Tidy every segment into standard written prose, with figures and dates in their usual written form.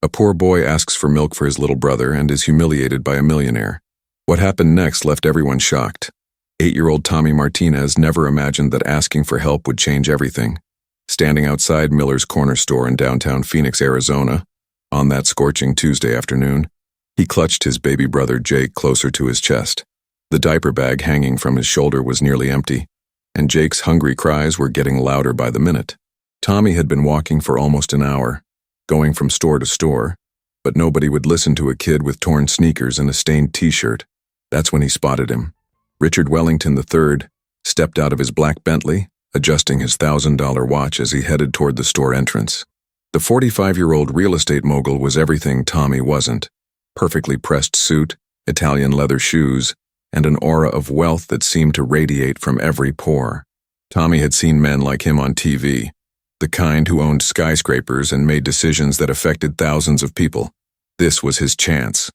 A poor boy asks for milk for his little brother and is humiliated by a millionaire. What happened next left everyone shocked. 8-year-old Tommy Martinez never imagined that asking for help would change everything. Standing outside Miller's Corner store in downtown Phoenix, Arizona, on that scorching Tuesday afternoon, he clutched his baby brother Jake closer to his chest. The diaper bag hanging from his shoulder was nearly empty, and Jake's hungry cries were getting louder by the minute. Tommy had been walking for almost an hour, going from store to store, but nobody would listen to a kid with torn sneakers and a stained t-shirt. That's when he spotted him. Richard Wellington III stepped out of his black Bentley, adjusting his $1,000 watch as he headed toward the store entrance. The 45-year-old real estate mogul was everything Tommy wasn't. Perfectly pressed suit, Italian leather shoes, and an aura of wealth that seemed to radiate from every pore. Tommy had seen men like him on TV, the kind who owned skyscrapers and made decisions that affected thousands of people. This was his chance.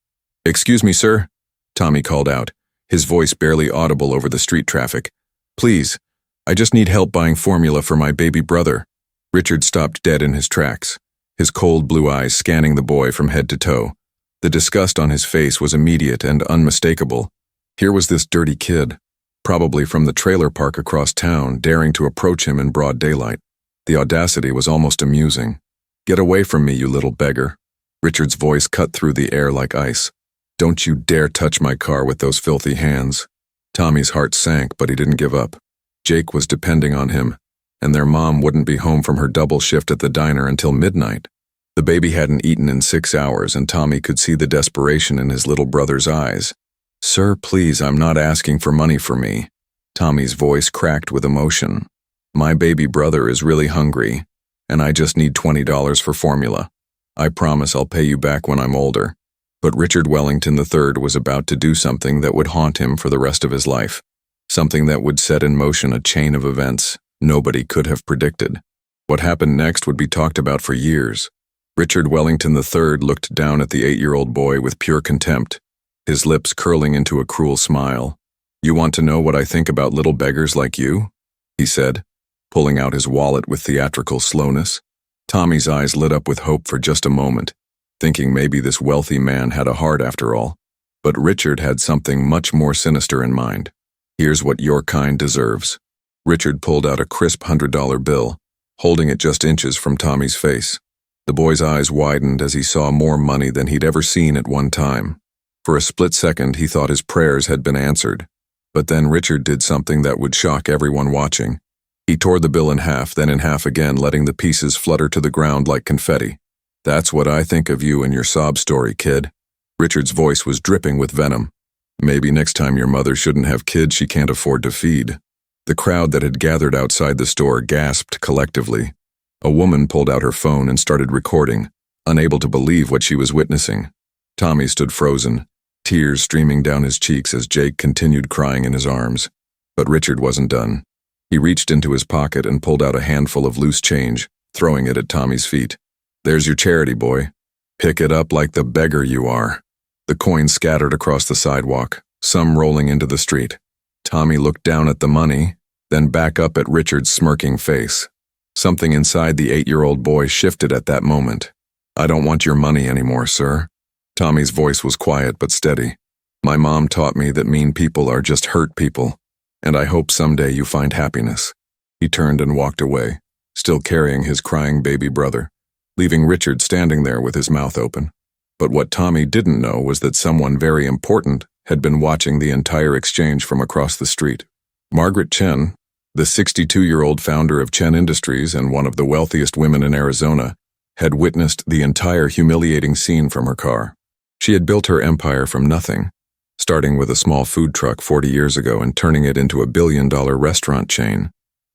"Excuse me, sir," Tommy called out, his voice barely audible over the street traffic. "Please, I just need help buying formula for my baby brother." Richard stopped dead in his tracks, his cold blue eyes scanning the boy from head to toe. The disgust on his face was immediate and unmistakable. Here was this dirty kid, probably from the trailer park across town, daring to approach him in broad daylight. The audacity was almost amusing. "Get away from me, you little beggar." Richard's voice cut through the air like ice. "Don't you dare touch my car with those filthy hands." Tommy's heart sank, but he didn't give up. Jake was depending on him, and their mom wouldn't be home from her double shift at the diner until midnight. The baby hadn't eaten in 6 hours, and Tommy could see the desperation in his little brother's eyes. "Sir, please, I'm not asking for money for me." Tommy's voice cracked with emotion. "My baby brother is really hungry, and I just need $20 for formula. I promise I'll pay you back when I'm older." But Richard Wellington III was about to do something that would haunt him for the rest of his life. Something that would set in motion a chain of events nobody could have predicted. What happened next would be talked about for years. Richard Wellington III looked down at the 8-year-old boy with pure contempt, his lips curling into a cruel smile. "You want to know what I think about little beggars like you?" he said, pulling out his wallet with theatrical slowness. Tommy's eyes lit up with hope for just a moment, thinking maybe this wealthy man had a heart after all. But Richard had something much more sinister in mind. "Here's what your kind deserves." Richard pulled out a crisp $100 bill, holding it just inches from Tommy's face. The boy's eyes widened as he saw more money than he'd ever seen at one time. For a split second, he thought his prayers had been answered. But then Richard did something that would shock everyone watching. He tore the bill in half, then in half again, letting the pieces flutter to the ground like confetti. "That's what I think of you and your sob story, kid." Richard's voice was dripping with venom. "Maybe next time your mother shouldn't have kids she can't afford to feed." The crowd that had gathered outside the store gasped collectively. A woman pulled out her phone and started recording, unable to believe what she was witnessing. Tommy stood frozen, tears streaming down his cheeks as Jake continued crying in his arms. But Richard wasn't done. He reached into his pocket and pulled out a handful of loose change, throwing it at Tommy's feet. "There's your charity, boy. Pick it up like the beggar you are." The coins scattered across the sidewalk, some rolling into the street. Tommy looked down at the money, then back up at Richard's smirking face. Something inside the 8-year-old boy shifted at that moment. "I don't want your money anymore, sir." Tommy's voice was quiet but steady. "My mom taught me that mean people are just hurt people, and I hope someday you find happiness." He turned and walked away, still carrying his crying baby brother, leaving Richard standing there with his mouth open. But what Tommy didn't know was that someone very important had been watching the entire exchange from across the street. Margaret Chen, the 62-year-old founder of Chen Industries and one of the wealthiest women in Arizona, had witnessed the entire humiliating scene from her car. She had built her empire from nothing, starting with a small food truck 40 years ago and turning it into a billion-dollar restaurant chain.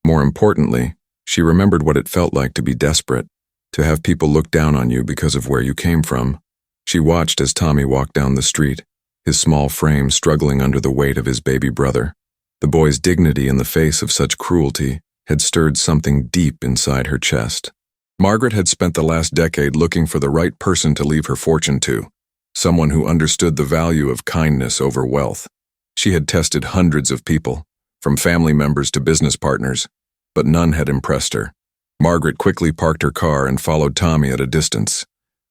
More importantly, she remembered what it felt like to be desperate, to have people look down on you because of where you came from. She watched as Tommy walked down the street, his small frame struggling under the weight of his baby brother. The boy's dignity in the face of such cruelty had stirred something deep inside her chest. Margaret had spent the last decade looking for the right person to leave her fortune to, someone who understood the value of kindness over wealth. She had tested hundreds of people, from family members to business partners, but none had impressed her. Margaret quickly parked her car and followed Tommy at a distance.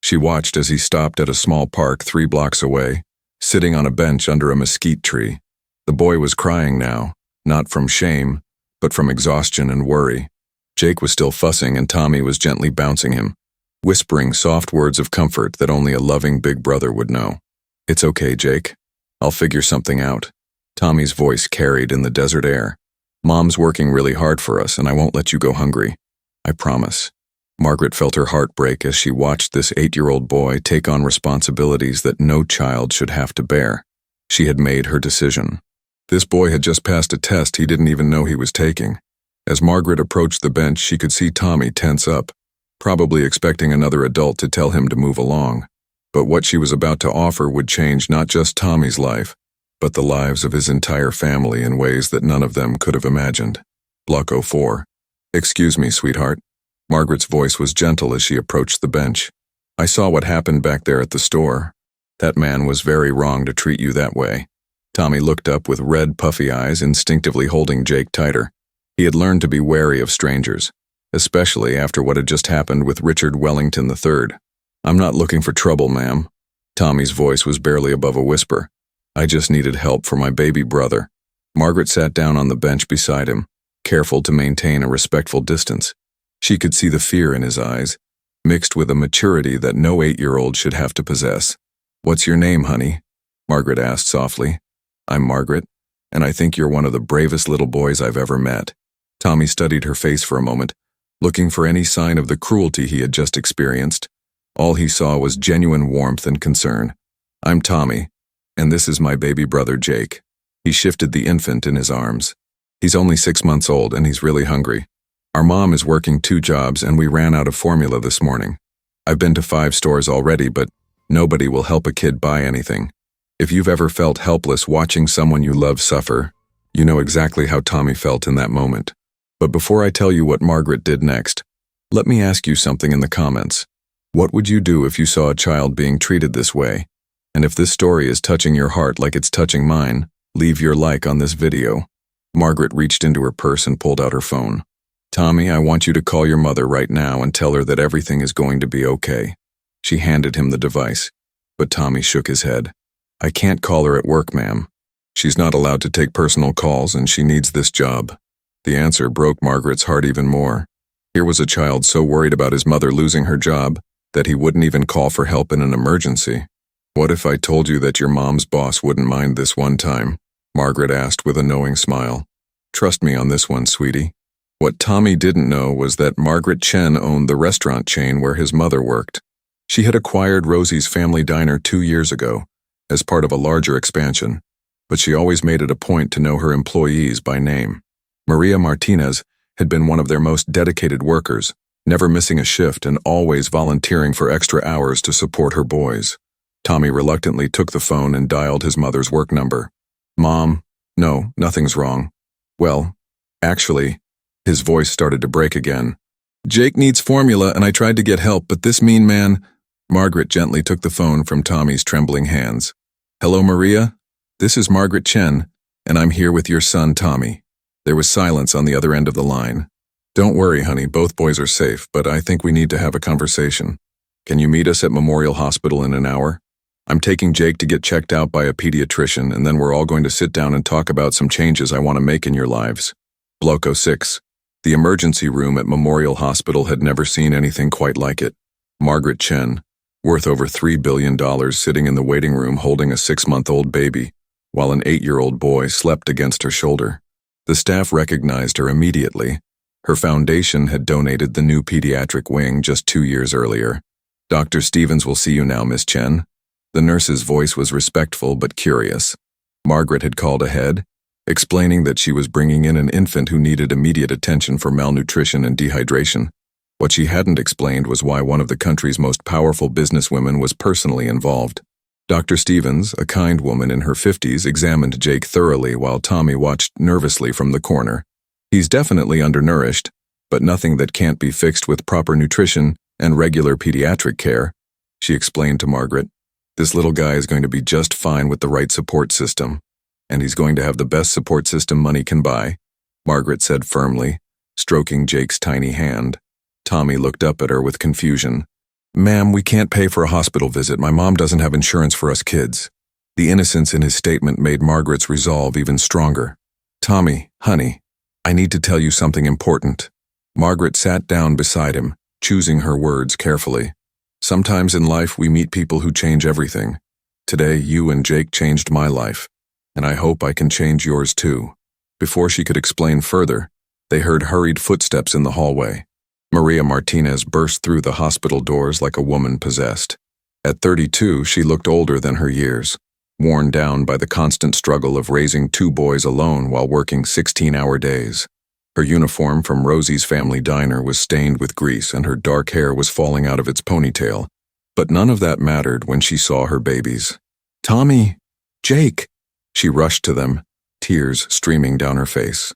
She watched as he stopped at a small park 3 blocks away, sitting on a bench under a mesquite tree. The boy was crying now, not from shame, but from exhaustion and worry. Jake was still fussing and Tommy was gently bouncing him, whispering soft words of comfort that only a loving big brother would know. "It's okay, Jake. I'll figure something out." Tommy's voice carried in the desert air. "Mom's working really hard for us and I won't let you go hungry. I promise." Margaret felt her heart break as she watched this 8-year-old boy take on responsibilities that no child should have to bear. She had made her decision. This boy had just passed a test he didn't even know he was taking. As Margaret approached the bench, she could see Tommy tense up, probably expecting another adult to tell him to move along. But what she was about to offer would change not just Tommy's life, but the lives of his entire family in ways that none of them could have imagined. Block 04. "Excuse me, sweetheart." Margaret's voice was gentle as she approached the bench. "I saw what happened back there at the store. That man was very wrong to treat you that way." Tommy looked up with red, puffy eyes, instinctively holding Jake tighter. He had learned to be wary of strangers, especially after what had just happened with Richard Wellington III. "I'm not looking for trouble, ma'am." Tommy's voice was barely above a whisper. "I just needed help for my baby brother." Margaret sat down on the bench beside him, careful to maintain a respectful distance. She could see the fear in his eyes, mixed with a maturity that no 8-year-old should have to possess. "What's your name, honey?" Margaret asked softly. "I'm Margaret, and I think you're one of the bravest little boys I've ever met." Tommy studied her face for a moment, looking for any sign of the cruelty he had just experienced. All he saw was genuine warmth and concern. "I'm Tommy, and this is my baby brother Jake." He shifted the infant in his arms. "He's only 6 months old and he's really hungry. Our mom is working 2 jobs and we ran out of formula this morning. I've been to 5 stores already, but nobody will help a kid buy anything. If you've ever felt helpless watching someone you love suffer, you know exactly how Tommy felt in that moment. But before I tell you what Margaret did next, let me ask you something in the comments. What would you do if you saw a child being treated this way? And if this story is touching your heart like it's touching mine, leave your like on this video." Margaret reached into her purse and pulled out her phone. "Tommy, I want you to call your mother right now and tell her that everything is going to be okay." She handed him the device, but Tommy shook his head. "I can't call her at work, ma'am. She's not allowed to take personal calls and she needs this job." The answer broke Margaret's heart even more. Here was a child so worried about his mother losing her job that he wouldn't even call for help in an emergency. "What if I told you that your mom's boss wouldn't mind this one time?" Margaret asked with a knowing smile. "Trust me on this one, sweetie." What Tommy didn't know was that Margaret Chen owned the restaurant chain where his mother worked. She had acquired Rosie's Family Diner 2 years ago, as part of a larger expansion, but she always made it a point to know her employees by name. Maria Martinez had been one of their most dedicated workers, never missing a shift and always volunteering for extra hours to support her boys. Tommy reluctantly took the phone and dialed his mother's work number. "Mom, no, nothing's wrong. Well, actually," his voice started to break again. "Jake needs formula and I tried to get help, but this mean man—" Margaret gently took the phone from Tommy's trembling hands. "Hello, Maria? This is Margaret Chen, and I'm here with your son, Tommy." There was silence on the other end of the line. "Don't worry, honey, both boys are safe, but I think we need to have a conversation. Can you meet us at Memorial Hospital in an hour? I'm taking Jake to get checked out by a pediatrician, and then we're all going to sit down and talk about some changes I want to make in your lives." Block 06. The emergency room at Memorial Hospital had never seen anything quite like it. Margaret Chen, worth over $3 billion, sitting in the waiting room holding a 6-month-old baby, while an 8-year-old boy slept against her shoulder. The staff recognized her immediately. Her foundation had donated the new pediatric wing just 2 years earlier. "Dr. Stevens will see you now, Miss Chen." The nurse's voice was respectful but curious. Margaret had called ahead, explaining that she was bringing in an infant who needed immediate attention for malnutrition and dehydration. What she hadn't explained was why one of the country's most powerful businesswomen was personally involved. Dr. Stevens, a kind woman in her 50s, examined Jake thoroughly while Tommy watched nervously from the corner. "He's definitely undernourished, but nothing that can't be fixed with proper nutrition and regular pediatric care," she explained to Margaret. "This little guy is going to be just fine with the right support system, and he's going to have the best support system money can buy," Margaret said firmly, stroking Jake's tiny hand. Tommy looked up at her with confusion. "Ma'am, we can't pay for a hospital visit. My mom doesn't have insurance for us kids." The innocence in his statement made Margaret's resolve even stronger. "Tommy, honey, I need to tell you something important." Margaret sat down beside him, choosing her words carefully. "Sometimes in life we meet people who change everything. Today, you and Jake changed my life, and I hope I can change yours too." Before she could explain further, they heard hurried footsteps in the hallway. Maria Martinez burst through the hospital doors like a woman possessed. At 32, she looked older than her years, worn down by the constant struggle of raising two boys alone while working 16-hour days. Her uniform from Rosie's family diner was stained with grease and her dark hair was falling out of its ponytail. But none of that mattered when she saw her babies. "Tommy! Jake!" She rushed to them, tears streaming down her face.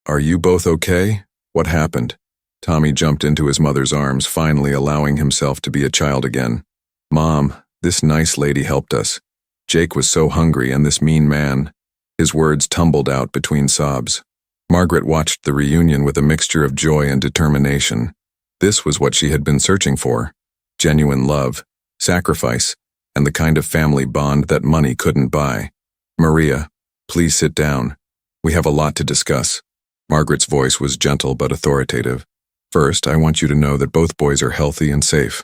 "Are you both okay? What happened?" Tommy jumped into his mother's arms, finally allowing himself to be a child again. "Mom, this nice lady helped us. Jake was so hungry and this mean man." His words tumbled out between sobs. Margaret watched the reunion with a mixture of joy and determination. This was what she had been searching for: genuine love, sacrifice, and the kind of family bond that money couldn't buy. "Maria, please sit down. We have a lot to discuss." Margaret's voice was gentle but authoritative. "First, I want you to know that both boys are healthy and safe."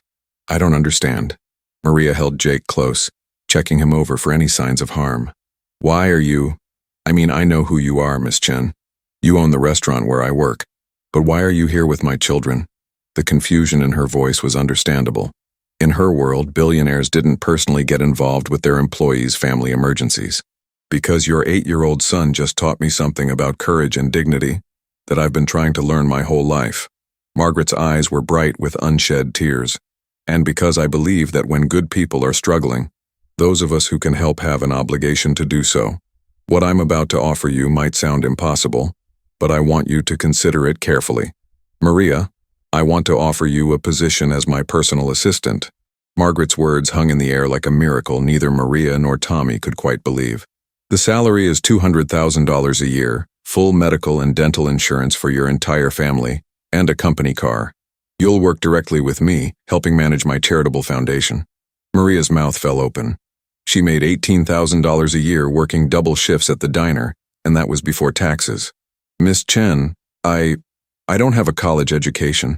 "I don't understand." Maria held Jake close, checking him over for any signs of harm. "Why are you— I know who you are, Miss Chen. You own the restaurant where I work. But why are you here with my children?" The confusion in her voice was understandable. In her world, billionaires didn't personally get involved with their employees' family emergencies. "Because your 8-year-old son just taught me something about courage and dignity that I've been trying to learn my whole life." Margaret's eyes were bright with unshed tears. "And because I believe that when good people are struggling, those of us who can help have an obligation to do so. What I'm about to offer you might sound impossible, but I want you to consider it carefully. Maria, I want to offer you a position as my personal assistant." Margaret's words hung in the air like a miracle neither Maria nor Tommy could quite believe. "The salary is $200,000 a year, full medical and dental insurance for your entire family, and a company car. You'll work directly with me, helping manage my charitable foundation." Maria's mouth fell open. She made $18,000 a year working double shifts at the diner, and that was before taxes. "Miss Chen, I don't have a college education.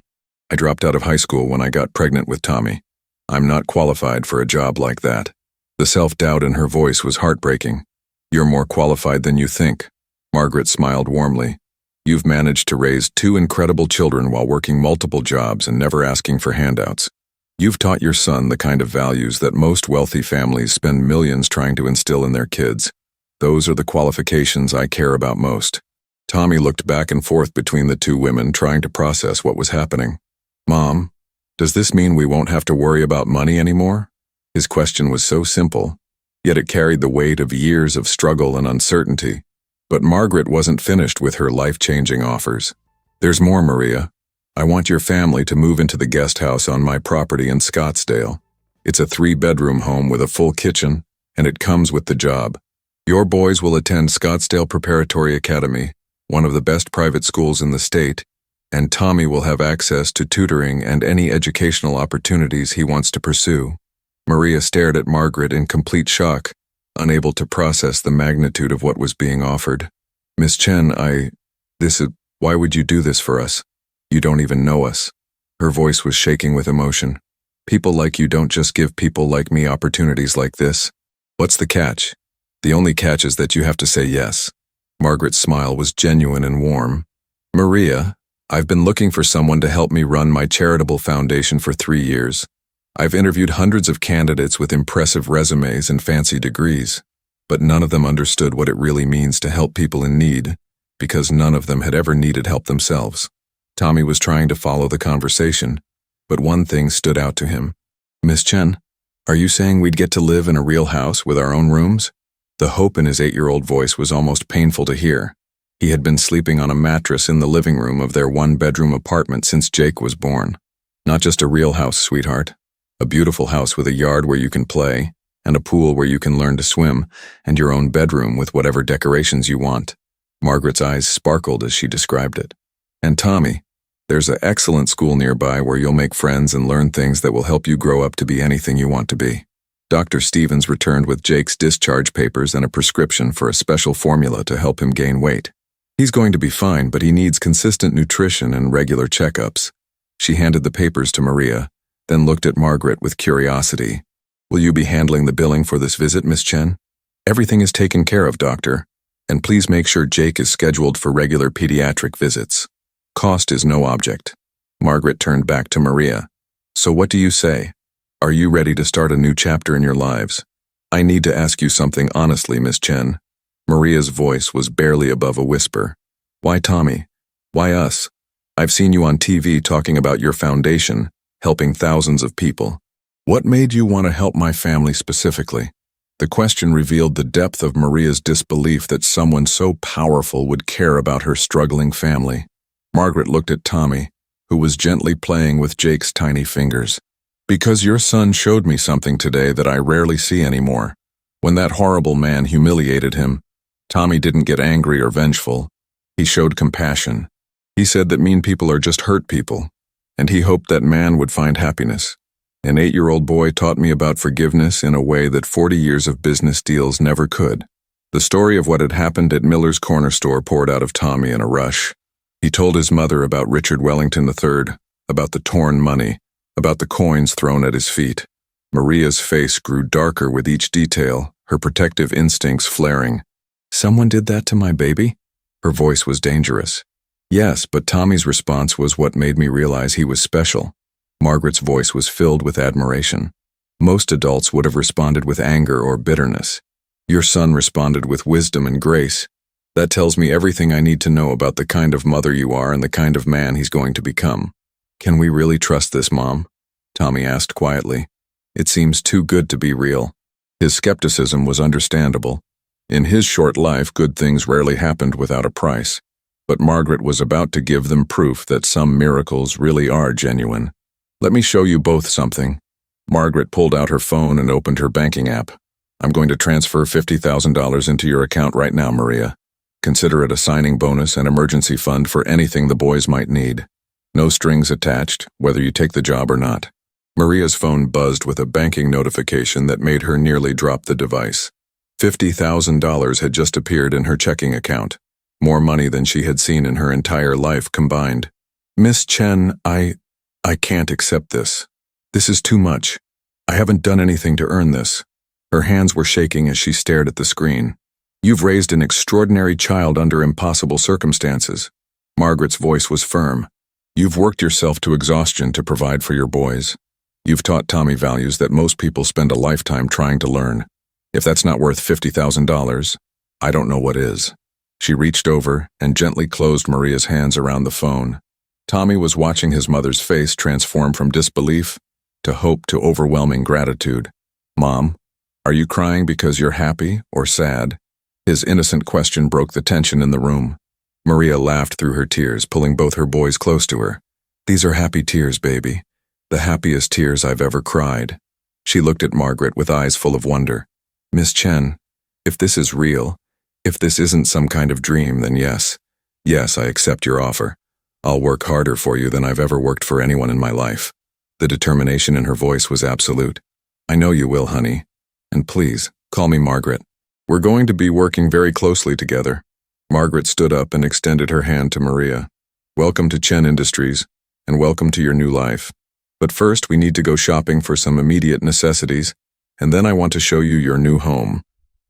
I dropped out of high school when I got pregnant with Tommy. I'm not qualified for a job like that." The self-doubt in her voice was heartbreaking. "You're more qualified than you think." Margaret smiled warmly. "You've managed to raise 2 incredible children while working multiple jobs and never asking for handouts. You've taught your son the kind of values that most wealthy families spend millions trying to instill in their kids. Those are the qualifications I care about most." Tommy looked back and forth between the two women, trying to process what was happening. "Mom, does this mean we won't have to worry about money anymore?" His question was so simple, yet it carried the weight of years of struggle and uncertainty. But Margaret wasn't finished with her life-changing offers. "There's more, Maria. I want your family to move into the guest house on my property in Scottsdale. It's a 3-bedroom home with a full kitchen, and it comes with the job. Your boys will attend Scottsdale Preparatory Academy, one of the best private schools in the state, and Tommy will have access to tutoring and any educational opportunities he wants to pursue." Maria stared at Margaret in complete shock, unable to process the magnitude of what was being offered. "Miss Chen, why would you do this for us? You don't even know us." Her voice was shaking with emotion. "People like you don't just give people like me opportunities like this." "What's the catch?" "The only catch is that you have to say yes." Margaret's smile was genuine and warm. "Maria, I've been looking for someone to help me run my charitable foundation for 3 years. I've interviewed hundreds of candidates with impressive resumes and fancy degrees, but none of them understood what it really means to help people in need, because none of them had ever needed help themselves." Tommy was trying to follow the conversation, but one thing stood out to him. "Miss Chen, are you saying we'd get to live in a real house with our own rooms?" The hope in his 8-year-old voice was almost painful to hear. He had been sleeping on a mattress in the living room of their 1-bedroom apartment since Jake was born. "Not just a real house, sweetheart. A beautiful house with a yard where you can play, and a pool where you can learn to swim, and your own bedroom with whatever decorations you want." Margaret's eyes sparkled as she described it. "And Tommy, There's an excellent school nearby where you'll make friends and learn things that will help you grow up to be anything you want to be. Dr. Stevens returned with Jake's discharge papers and a prescription for a special formula to help him gain weight. He's going to be fine, but he needs consistent nutrition and regular checkups. She handed the papers to Maria, then looked at Margaret with curiosity. Will you be handling the billing for this visit, Miss Chen? Everything is taken care of, doctor. And please make sure Jake is scheduled for regular pediatric visits. Cost is no object. Margaret turned back to Maria. So what do you say? Are you ready to start a new chapter in your lives? I need to ask you something honestly, Miss Chen. Maria's voice was barely above a whisper. Why Tommy? Why us? I've seen you on TV talking about your foundation, helping thousands of people. What made you want to help my family specifically? The question revealed the depth of Maria's disbelief that someone so powerful would care about her struggling family. Margaret looked at Tommy, who was gently playing with Jake's tiny fingers. Because your son showed me something today that I rarely see anymore. When that horrible man humiliated him, Tommy didn't get angry or vengeful. He showed compassion. He said that mean people are just hurt people, and he hoped that man would find happiness. An 8-year-old boy taught me about forgiveness in a way that 40 years of business deals never could. The story of what had happened at Miller's corner store poured out of Tommy in a rush. He told his mother about Richard Wellington III, about the torn money, about the coins thrown at his feet. Maria's face grew darker with each detail, her protective instincts flaring. Someone did that to my baby? Her voice was dangerous. Yes, but Tommy's response was what made me realize he was special. Margaret's voice was filled with admiration. Most adults would have responded with anger or bitterness. Your son responded with wisdom and grace. That tells me everything I need to know about the kind of mother you are and the kind of man he's going to become. Can we really trust this, Mom? Tommy asked quietly. It seems too good to be real. His skepticism was understandable. In his short life, good things rarely happened without a price. But Margaret was about to give them proof that some miracles really are genuine. Let me show you both something. Margaret pulled out her phone and opened her banking app. I'm going to transfer $50,000 into your account right now, Maria. Consider it a signing bonus and emergency fund for anything the boys might need. No strings attached, whether you take the job or not. Maria's phone buzzed with a banking notification that made her nearly drop the device. $50,000 had just appeared in her checking account, more money than she had seen in her entire life combined. Miss Chen, I can't accept this. This is too much. I haven't done anything to earn this. Her hands were shaking as she stared at the screen. You've raised an extraordinary child under impossible circumstances. Margaret's voice was firm. You've worked yourself to exhaustion to provide for your boys. You've taught Tommy values that most people spend a lifetime trying to learn. If that's not worth $50,000, I don't know what is. She reached over and gently closed Maria's hands around the phone. Tommy was watching his mother's face transform from disbelief to hope to overwhelming gratitude. Mom, are you crying because you're happy or sad? His innocent question broke the tension in the room. Maria laughed through her tears, pulling both her boys close to her. These are happy tears, baby. The happiest tears I've ever cried. She looked at Margaret with eyes full of wonder. Miss Chen, if this is real, if this isn't some kind of dream, then yes, I accept your offer. I'll work harder for you than I've ever worked for anyone in my life. The determination in her voice was absolute. I know you will, honey. And please, call me Margaret. We're going to be working very closely together. Margaret stood up and extended her hand to Maria. Welcome to Chen Industries, and welcome to your new life. But first, we need to go shopping for some immediate necessities, and then I want to show you your new home.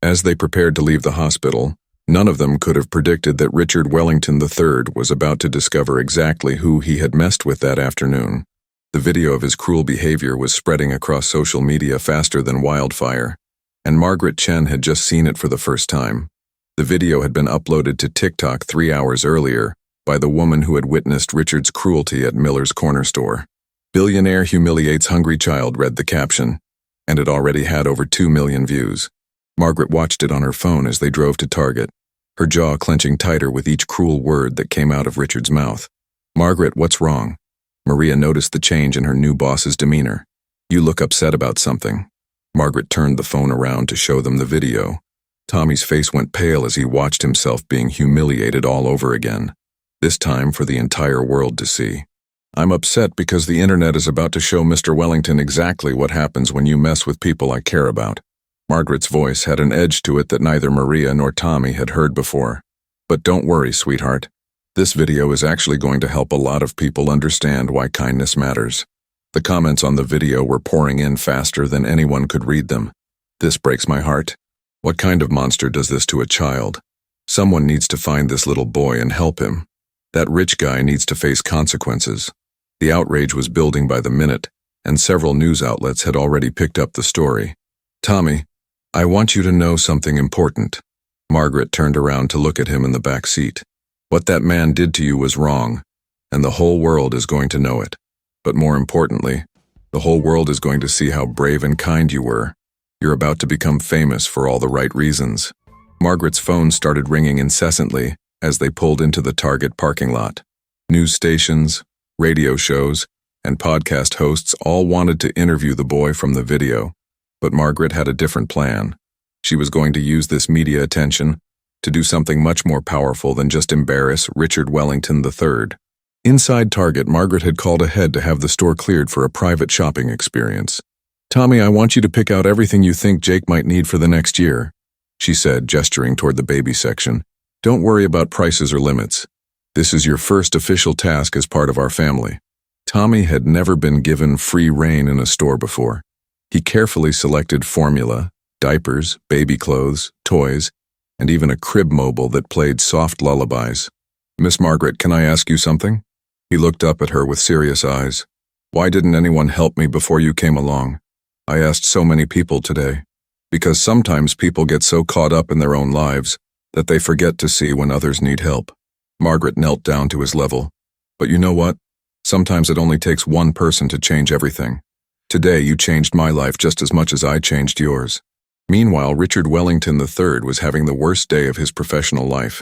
As they prepared to leave the hospital, none of them could have predicted that Richard Wellington III was about to discover exactly who he had messed with that afternoon. The video of his cruel behavior was spreading across social media faster than wildfire, and Margaret Chen had just seen it for the first time. The video had been uploaded to TikTok 3 hours earlier by the woman who had witnessed Richard's cruelty at Miller's corner store. Billionaire humiliates hungry child, read the caption, and it already had over 2 million views. Margaret watched it on her phone as they drove to Target, her jaw clenching tighter with each cruel word that came out of Richard's mouth. Margaret, what's wrong? Maria noticed the change in her new boss's demeanor. You look upset about something. Margaret turned the phone around to show them the video. Tommy's face went pale as he watched himself being humiliated all over again. this time for the entire world to see. I'm upset because the internet is about to show Mr. Wellington exactly what happens when you mess with people I care about. Margaret's voice had an edge to it that neither Maria nor Tommy had heard before. But don't worry, sweetheart. This video is actually going to help a lot of people understand why kindness matters. The comments on the video were pouring in faster than anyone could read them. This breaks my heart. What kind of monster does this to a child? Someone needs to find this little boy and help him. That rich guy needs to face consequences. The outrage was building by the minute, and several news outlets had already picked up the story. Tommy, I want you to know something important. Margaret turned around to look at him in the back seat. What that man did to you was wrong, and the whole world is going to know it. But more importantly, the whole world is going to see how brave and kind you were. You're about to become famous for all the right reasons. Margaret's phone started ringing incessantly as they pulled into the Target parking lot. News stations, radio shows, and podcast hosts all wanted to interview the boy from the video, but Margaret had a different plan. She was going to use this media attention to do something much more powerful than just embarrass Richard Wellington III. Inside Target, Margaret had called ahead to have the store cleared for a private shopping experience. Tommy, I want you to pick out everything you think Jake might need for the next year, she said, gesturing toward the baby section. Don't worry about prices or limits. This is your first official task as part of our family. Tommy had never been given free rein in a store before. He carefully selected formula, diapers, baby clothes, toys, and even a crib mobile that played soft lullabies. Miss Margaret, can I ask you something? He looked up at her with serious eyes. Why didn't anyone help me before you came along? I asked so many people today. Because sometimes people get so caught up in their own lives that they forget to see when others need help. Margaret knelt down to his level. But you know what? Sometimes it only takes one person to change everything. Today you changed my life just as much as I changed yours. Meanwhile, Richard Wellington III was having the worst day of his professional life.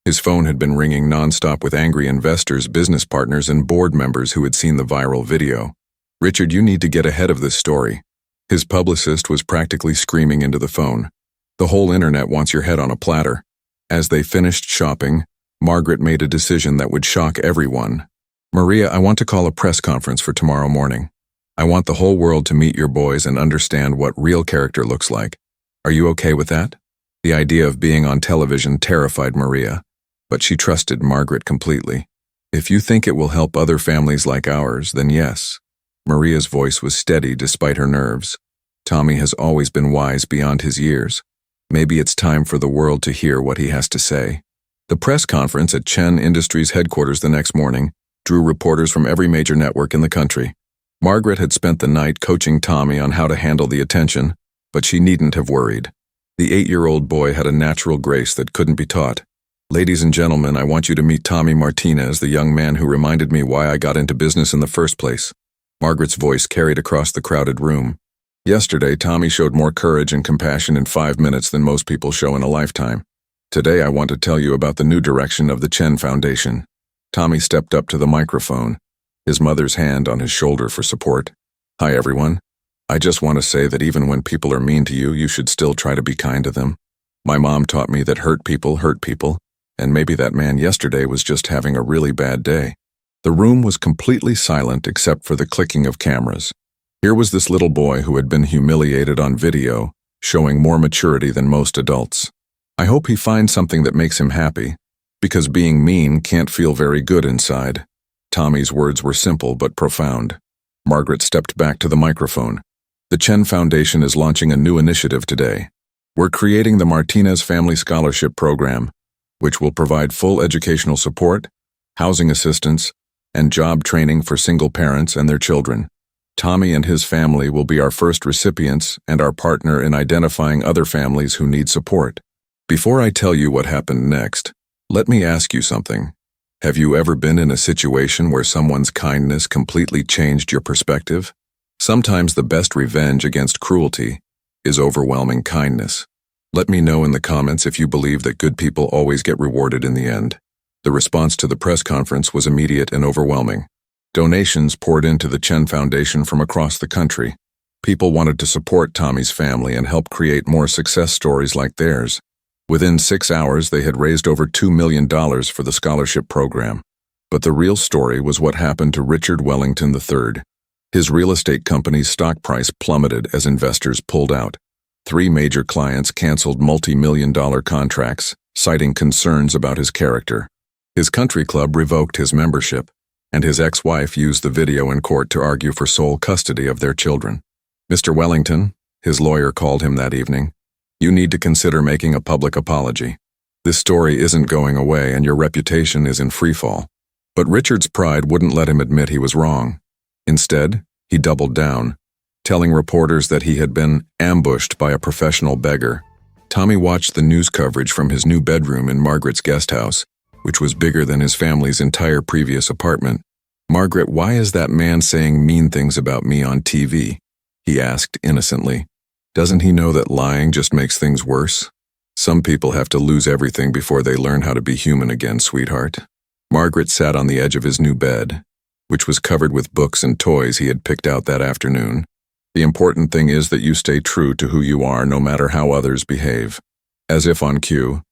His phone had been ringing nonstop with angry investors, business partners, and board members who had seen the viral video. Richard, you need to get ahead of this story. His publicist was practically screaming into the phone. The whole internet wants your head on a platter. As they finished shopping, Margaret made a decision that would shock everyone. Maria, I want to call a press conference for tomorrow morning. I want the whole world to meet your boys and understand what real character looks like. Are you okay with that? The idea of being on television terrified Maria, but she trusted Margaret completely. If you think it will help other families like ours, then yes. Maria's voice was steady despite her nerves. Tommy has always been wise beyond his years. Maybe it's time for the world to hear what he has to say. The press conference at Chen Industries headquarters the next morning drew reporters from every major network in the country. Margaret had spent the night coaching Tommy on how to handle the attention, but she needn't have worried. The 8-year-old boy had a natural grace that couldn't be taught. Ladies and gentlemen, I want you to meet Tommy Martinez, the young man who reminded me why I got into business in the first place. Margaret's voice carried across the crowded room. Yesterday, Tommy showed more courage and compassion in 5 minutes than most people show in a lifetime. Today, I want to tell you about the new direction of the Chen Foundation. Tommy stepped up to the microphone, his mother's hand on his shoulder for support. Hi, everyone. I just want to say that even when people are mean to you, you should still try to be kind to them. My mom taught me that hurt people, and maybe that man yesterday was just having a really bad day. The room was completely silent except for the clicking of cameras. Here was this little boy who had been humiliated on video, showing more maturity than most adults. I hope he finds something that makes him happy, because being mean can't feel very good inside. Tommy's words were simple but profound. Margaret stepped back to the microphone. The Chen Foundation is launching a new initiative today. We're creating the Martinez Family Scholarship Program, which will provide full educational support, housing assistance, and job training for single parents and their children. Tommy and his family will be our first recipients and our partner in identifying other families who need support. Before I tell you what happened next, let me ask you something. Have you ever been in a situation where someone's kindness completely changed your perspective? Sometimes the best revenge against cruelty is overwhelming kindness. Let me know in the comments if you believe that good people always get rewarded in the end. The response to the press conference was immediate and overwhelming. Donations poured into the Chen Foundation from across the country. People wanted to support Tommy's family and help create more success stories like theirs. Within 6 hours, they had raised over $2 million for the scholarship program. But the real story was what happened to Richard Wellington III. His real estate company's stock price plummeted as investors pulled out. 3 major clients canceled multi-million-dollar contracts, citing concerns about his character. His country club revoked his membership, and his ex-wife used the video in court to argue for sole custody of their children. "Mr. Wellington," his lawyer called him that evening, "you need to consider making a public apology. This story isn't going away and your reputation is in freefall." But Richard's pride wouldn't let him admit he was wrong. Instead, he doubled down, telling reporters that he had been ambushed by a professional beggar. Tommy watched the news coverage from his new bedroom in Margaret's guest house, which was bigger than his family's entire previous apartment. "Margaret, why is that man saying mean things about me on TV?" he asked innocently. "Doesn't he know that lying just makes things worse? Some people have to lose everything before they learn how to be human again, sweetheart." Margaret sat on the edge of his new bed, which was covered with books and toys he had picked out that afternoon. "The important thing is that you stay true to who you are no matter how others behave." As if on cue,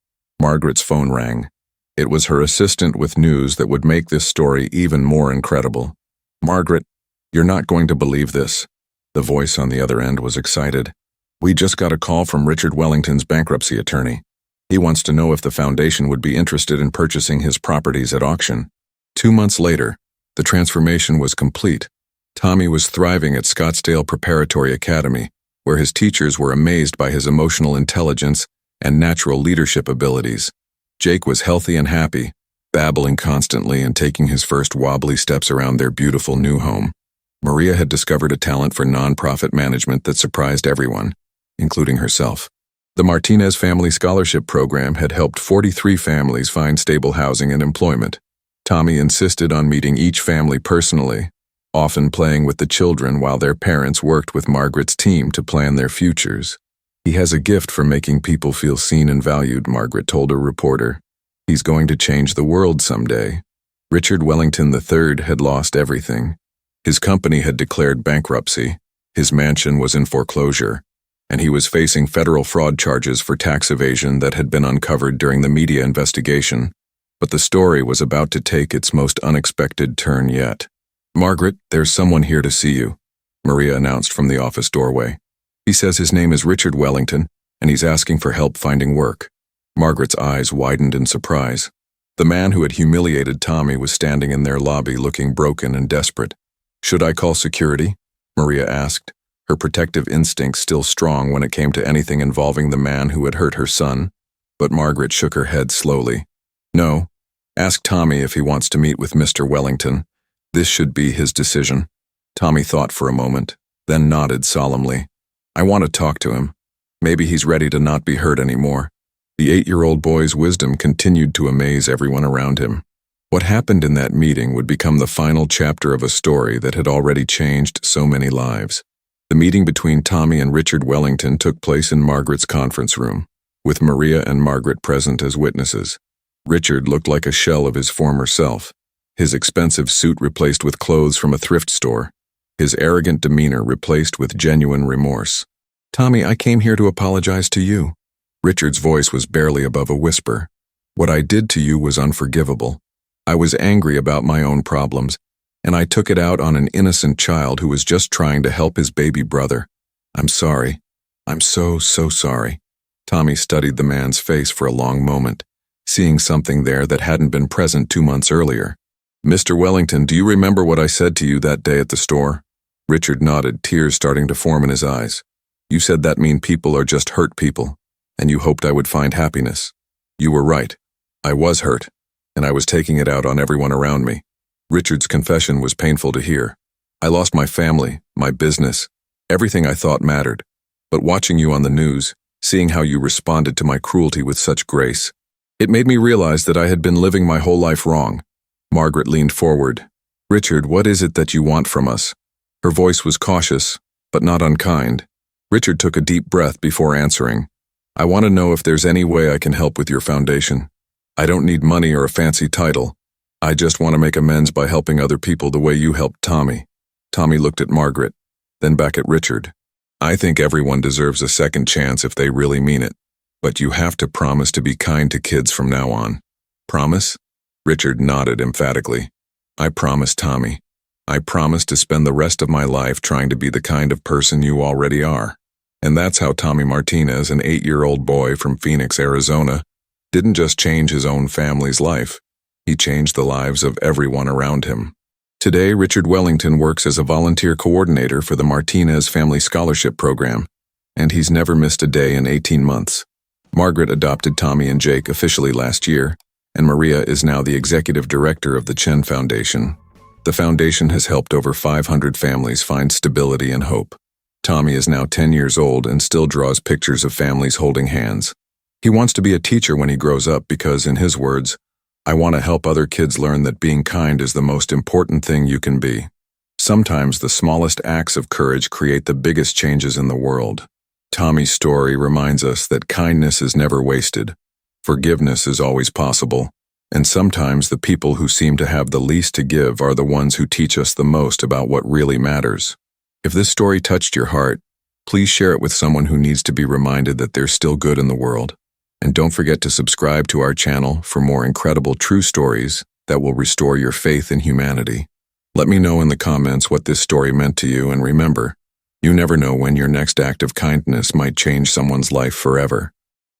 Margaret's phone rang. It was her assistant with news that would make this story even more incredible. "Margaret, you're not going to believe this." The voice on the other end was excited. "We just got a call from Richard Wellington's bankruptcy attorney. He wants to know if the foundation would be interested in purchasing his properties at auction." 2 months later, the transformation was complete. Tommy was thriving at Scottsdale Preparatory Academy, where his teachers were amazed by his emotional intelligence and natural leadership abilities. Jake was healthy and happy, babbling constantly and taking his first wobbly steps around their beautiful new home. Maria had discovered a talent for nonprofit management that surprised everyone, including herself. The Martinez Family Scholarship Program had helped 43 families find stable housing and employment. Tommy insisted on meeting each family personally, often playing with the children while their parents worked with Margaret's team to plan their futures. "He has a gift for making people feel seen and valued," Margaret told a reporter. "He's going to change the world someday." Richard Wellington III had lost everything. His company had declared bankruptcy, his mansion was in foreclosure, and he was facing federal fraud charges for tax evasion that had been uncovered during the media investigation. But the story was about to take its most unexpected turn yet. "Margaret, there's someone here to see you," Maria announced from the office doorway. "He says his name is Richard Wellington, and he's asking for help finding work." Margaret's eyes widened in surprise. The man who had humiliated Tommy was standing in their lobby looking broken and desperate. "Should I call security?" Maria asked, her protective instincts still strong when it came to anything involving the man who had hurt her son. But Margaret shook her head slowly. "No, ask Tommy if he wants to meet with Mr. Wellington. This should be his decision." Tommy thought for a moment, then nodded solemnly. "I want to talk to him. Maybe he's ready to not be hurt anymore." The 8-year-old boy's wisdom continued to amaze everyone around him. What happened in that meeting would become the final chapter of a story that had already changed so many lives. The meeting between Tommy and Richard Wellington took place in Margaret's conference room, with Maria and Margaret present as witnesses. Richard looked like a shell of his former self, his expensive suit replaced with clothes from a thrift store, his arrogant demeanor replaced with genuine remorse. "Tommy, I came here to apologize to you." Richard's voice was barely above a whisper. "What I did to you was unforgivable. I was angry about my own problems, and I took it out on an innocent child who was just trying to help his baby brother. I'm sorry. I'm so sorry." Tommy studied the man's face for a long moment, seeing something there that hadn't been present 2 months earlier. "Mr. Wellington, do you remember what I said to you that day at the store?" Richard nodded, tears starting to form in his eyes. "You said that mean people are just hurt people, and you hoped I would find happiness. You were right. I was hurt, and I was taking it out on everyone around me." Richard's confession was painful to hear. "I lost my family, my business, everything I thought mattered. But watching you on the news, seeing how you responded to my cruelty with such grace, it made me realize that I had been living my whole life wrong." Margaret leaned forward. "Richard, what is it that you want from us?" Her voice was cautious, but not unkind. Richard took a deep breath before answering. "I want to know if there's any way I can help with your foundation. I don't need money or a fancy title. I just want to make amends by helping other people the way you helped Tommy." Tommy looked at Margaret, then back at Richard. "I think everyone deserves a second chance if they really mean it. But you have to promise to be kind to kids from now on." "Promise?" Richard nodded emphatically. I promise, Tommy. I promise to spend the rest of my life trying to be the kind of person you already are. And that's how Tommy Martinez, an 8-year-old boy from Phoenix, Arizona, didn't just change his own family's life. He changed the lives of everyone around him. Today, Richard Wellington works as a volunteer coordinator for the Martinez Family Scholarship Program, and he's never missed a day in 18 months. Margaret adopted Tommy and Jake officially last year, and Maria is now the executive director of the Chen Foundation. The foundation has helped over 500 families find stability and hope. Tommy is now 10 years old and still draws pictures of families holding hands. He wants to be a teacher when he grows up because, in his words, I want to help other kids learn that being kind is the most important thing you can be. Sometimes the smallest acts of courage create the biggest changes in the world. Tommy's story reminds us that kindness is never wasted, forgiveness is always possible, and sometimes the people who seem to have the least to give are the ones who teach us the most about what really matters. If this story touched your heart, please share it with someone who needs to be reminded that there's still good in the world. And don't forget to subscribe to our channel for more incredible true stories that will restore your faith in humanity. Let me know in the comments what this story meant to you, and remember, you never know when your next act of kindness might change someone's life forever.